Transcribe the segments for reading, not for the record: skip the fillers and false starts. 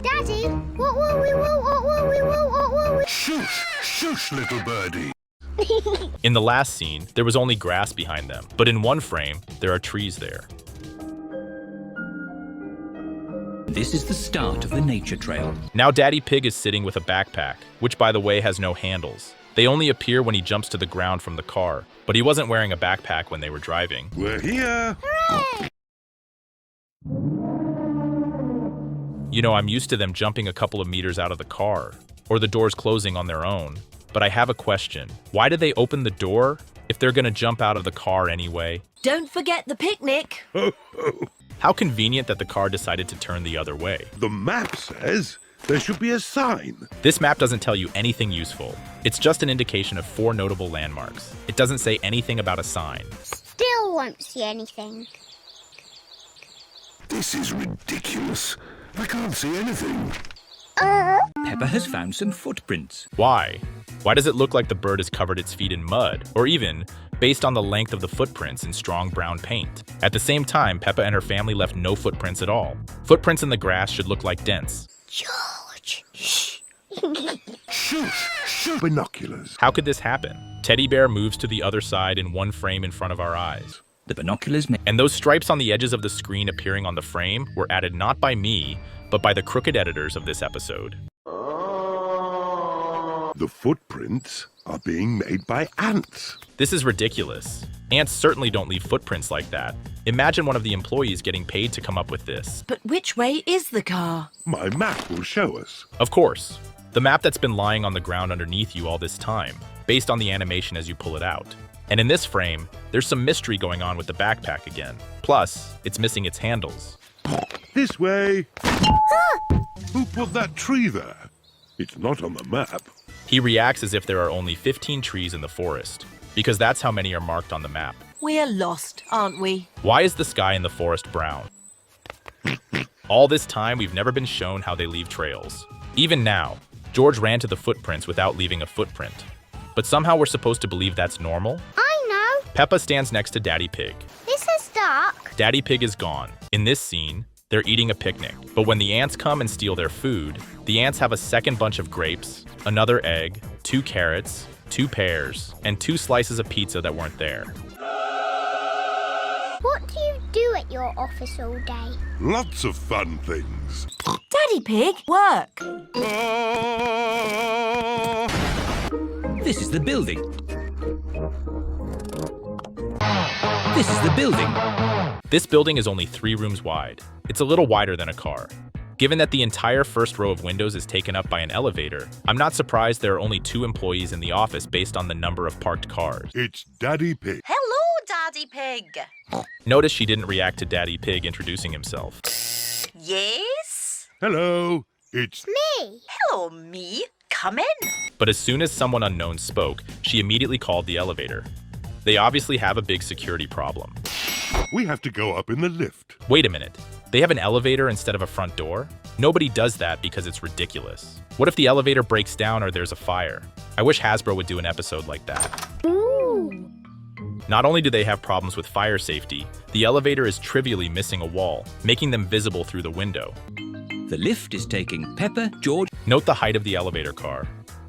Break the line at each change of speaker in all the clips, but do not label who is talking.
Daddy, what will we?
Shush, shush, little birdie.
In the last scene, there was only grass behind them, but in one frame, there are trees there.
This is the start of the nature trail.
Now Daddy Pig is sitting with a backpack, which by the way has no handles. They only appear when he jumps to the ground from the car, but he wasn't wearing a backpack when they were driving.
We're here.
Hooray!
You know, I'm used to them jumping a couple of meters out of the car, or the doors closing on their own. But I have a question. Why did they open the door if they're gonna jump out of the car anyway?
Don't forget the picnic.
How convenient that the car decided to turn the other way.
The map says there should be a sign.
This map doesn't tell you anything useful. It's just an indication of 4 notable landmarks. It doesn't say anything about a sign.
Still won't see anything.
This is ridiculous. I can't see anything.
Peppa has found some footprints.
Why? Why does it look like the bird has covered its feet in mud? Or even, based on the length of the footprints, in strong brown paint. At the same time, Peppa and her family left no footprints at all. Footprints in the grass should look like dents.
George, shh.
Shush, shush. Binoculars.
How could this happen? Teddy Bear moves to the other side in one frame in front of our eyes.
The binoculars may...
And those stripes on the edges of the screen appearing on the frame were added not by me, but by the crooked editors of this episode.
The footprints are being made by ants.
This is ridiculous. Ants certainly don't leave footprints like that. Imagine one of the employees getting paid to come up with this.
But which way is the car?
My map will show us.
Of course, the map that's been lying on the ground underneath you all this time, based on the animation as you pull it out. And in this frame, there's some mystery going on with the backpack again. Plus, it's missing its handles.
This way. Who put that tree there? It's not on the map.
He reacts as if there are only 15 trees in the forest, because that's how many are marked on the map.
We're lost, aren't we?
Why is the sky in the forest brown? All this time, we've never been shown how they leave trails. Even now, George ran to the footprints without leaving a footprint. But somehow we're supposed to believe that's normal?
I know.
Peppa stands next to Daddy Pig.
This is dark.
Daddy Pig is gone. In this scene, they're eating a picnic. But when the ants come and steal their food, the ants have a second bunch of grapes, another egg, 2 carrots, 2 pears, and 2 slices of pizza that weren't there.
What do you do at your office all day?
Lots of fun things.
Daddy Pig, work.
This is the building. This is the building.
This building is only 3 rooms wide. It's a little wider than a car. Given that the entire first row of windows is taken up by an elevator, I'm not surprised there are only 2 employees in the office based on the number of parked cars.
It's Daddy Pig.
Hello, Daddy Pig.
Notice she didn't react to Daddy Pig introducing himself.
Yes?
Hello. It's
Me.
Hello, me. Come in.
But as soon as someone unknown spoke, she immediately called the elevator. They obviously have a big security problem.
We have to go up in the lift.
Wait a minute. They have an elevator instead of a front door? Nobody does that because it's ridiculous. What if the elevator breaks down or there's a fire? I wish Hasbro would do an episode like that.
Ooh.
Not only do they have problems with fire safety, the elevator is trivially missing a wall, making them visible through the window.
The lift is taking Peppa, George...
Note the height of the elevator car.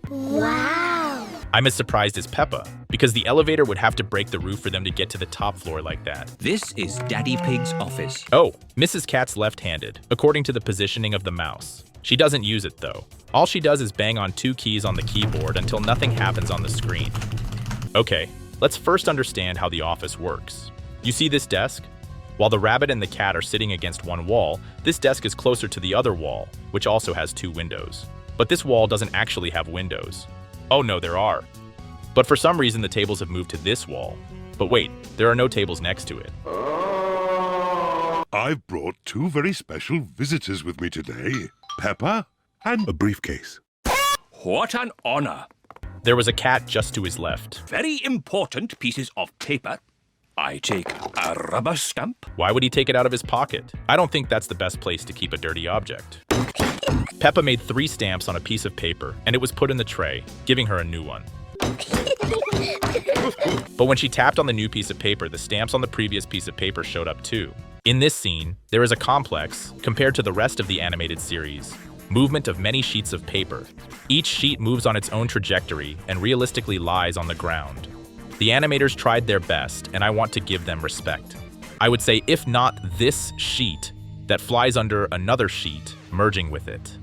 Wow.
I'm as surprised as Peppa, because the elevator would have to break the roof for them to get to the top floor like that.
This is Daddy Pig's office.
Oh, Mrs. Cat's left-handed, according to the positioning of the mouse. She doesn't use it though. All she does is bang on 2 keys on the keyboard until nothing happens on the screen. Okay, let's first understand how the office works. You see this desk? While the rabbit and the cat are sitting against one wall, this desk is closer to the other wall, which also has 2 windows. But this wall doesn't actually have windows. Oh no, there are. But for some reason the tables have moved to this wall. But wait, there are no tables next to it.
I've brought 2 very special visitors with me today. Peppa and a briefcase.
What an honor.
There was a cat just to his left.
Very important pieces of paper. I take a rubber stamp.
Why would he take it out of his pocket? I don't think that's the best place to keep a dirty object. Peppa made 3 stamps on a piece of paper, and it was put in the tray, giving her a new one. But when she tapped on the new piece of paper, the stamps on the previous piece of paper showed up too. In this scene, there is a complex compared to the rest of the animated series. Movement of many sheets of paper. Each sheet moves on its own trajectory and realistically lies on the ground. The animators tried their best, and I want to give them respect. I would say, if not this sheet, that flies under another sheet, merging with it.